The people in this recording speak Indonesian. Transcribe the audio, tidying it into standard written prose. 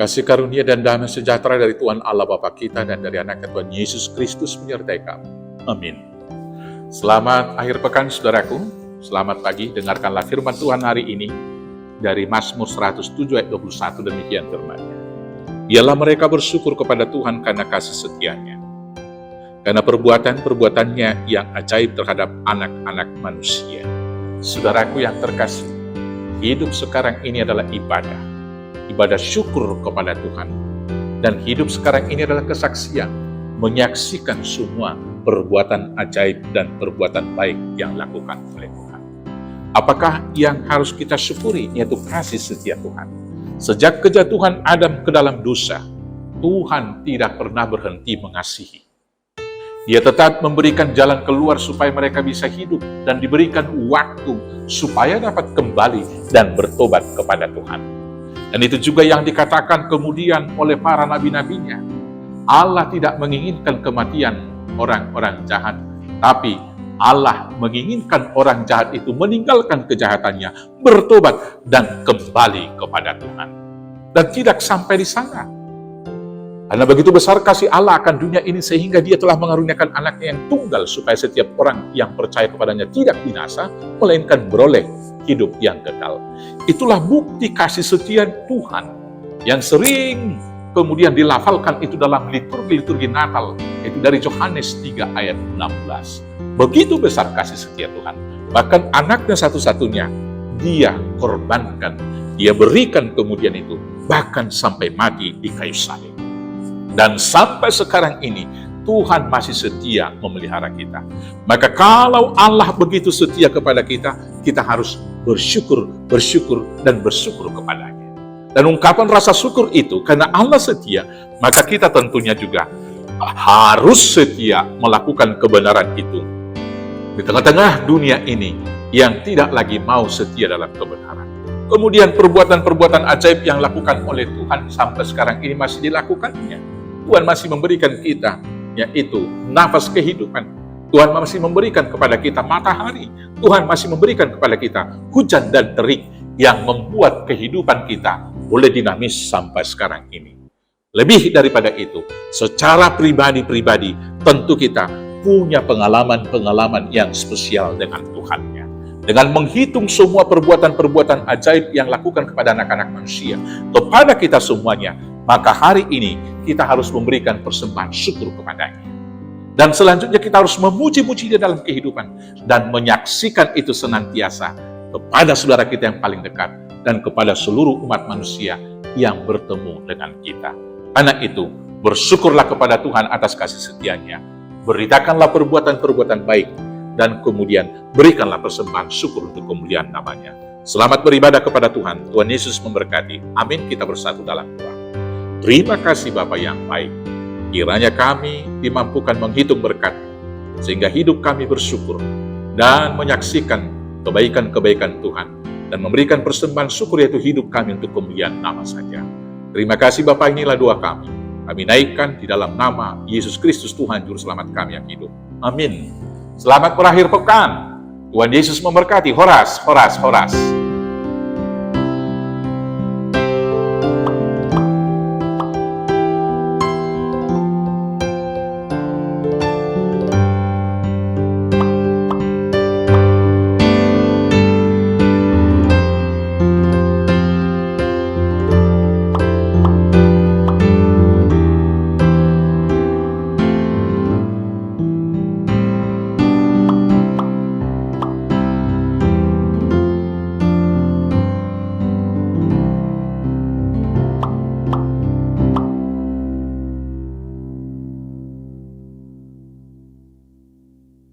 Kasih karunia dan damai sejahtera dari Tuhan Allah Bapa kita dan dari anak Tuhan Yesus Kristus menyertai kamu. Amin. Selamat akhir pekan saudaraku. Selamat pagi, dengarkanlah firman Tuhan hari ini dari Mazmur 107 ayat 21 demikian firman-Nya. Biarlah mereka bersyukur kepada Tuhan karena kasih setia-Nya, karena perbuatan-perbuatannya yang ajaib terhadap anak-anak manusia. Saudaraku yang terkasih, hidup sekarang ini adalah ibadah syukur kepada Tuhan. Dan hidup sekarang ini adalah kesaksian, menyaksikan semua perbuatan ajaib dan perbuatan baik yang dilakukan oleh Tuhan. Apakah yang harus kita syukuri? Yaitu kasih setia Tuhan. Sejak kejatuhan Adam ke dalam dosa, Tuhan tidak pernah berhenti mengasihi. Dia tetap memberikan jalan keluar supaya mereka bisa hidup dan diberikan waktu supaya dapat kembali dan bertobat kepada Tuhan. Dan itu juga yang dikatakan kemudian oleh para nabi-nabinya. Allah tidak menginginkan kematian orang-orang jahat, tapi Allah menginginkan orang jahat itu meninggalkan kejahatannya, bertobat dan kembali kepada Tuhan. Dan tidak sampai di sana. Karena begitu besar kasih Allah akan dunia ini sehingga Dia telah mengaruniakan anaknya yang tunggal supaya setiap orang yang percaya kepadanya tidak binasa, melainkan beroleh hidup yang kekal. Itulah bukti kasih setia Tuhan yang sering kemudian dilafalkan itu dalam liturgi Natal, itu dari Yohanes 3 ayat 16. Begitu besar kasih setia Tuhan, bahkan anaknya satu-satunya Dia korbankan, Dia berikan kemudian itu, bahkan sampai mati di kayu salib. Dan sampai sekarang ini Tuhan masih setia memelihara kita. Maka kalau Allah begitu setia kepada kita, kita harus bersyukur kepadanya. Dan ungkapan rasa syukur itu, karena Allah setia, maka kita tentunya juga harus setia melakukan kebenaran itu. Di tengah-tengah dunia ini, yang tidak lagi mau setia dalam kebenaran. Kemudian perbuatan-perbuatan ajaib yang dilakukan oleh Tuhan sampai sekarang ini masih dilakukannya. Tuhan masih memberikan kita, yaitu nafas kehidupan. Tuhan masih memberikan kepada kita matahari. Tuhan masih memberikan kepada kita hujan dan terik yang membuat kehidupan kita boleh dinamis sampai sekarang ini. Lebih daripada itu, secara pribadi-pribadi tentu kita punya pengalaman-pengalaman yang spesial dengan Tuhan-Nya. Dengan menghitung semua perbuatan-perbuatan ajaib yang lakukan kepada anak-anak manusia, kepada kita semuanya, maka hari ini kita harus memberikan persembahan syukur kepadanya. Dan selanjutnya kita harus memuji-muji Dia dalam kehidupan dan menyaksikan itu senantiasa kepada saudara kita yang paling dekat dan kepada seluruh umat manusia yang bertemu dengan kita. Karena itu, bersyukurlah kepada Tuhan atas kasih setia-Nya. Beritakanlah perbuatan-perbuatan baik dan kemudian berikanlah persembahan syukur untuk kemuliaan nama-Nya. Selamat beribadah kepada Tuhan. Tuhan Yesus memberkati. Amin. Kita bersatu dalam doa. Terima kasih Bapa yang baik. Kiranya kami dimampukan menghitung berkat, sehingga hidup kami bersyukur dan menyaksikan kebaikan-kebaikan Tuhan, dan memberikan persembahan syukur yaitu hidup kami untuk kemuliaan nama saja. Terima kasih Bapa, inilah doa kami. Kami naikkan di dalam nama Yesus Kristus Tuhan Juru Selamat kami yang hidup. Amin. Selamat berakhir pekan. Tuhan Yesus memberkati. Horas, horas, horas.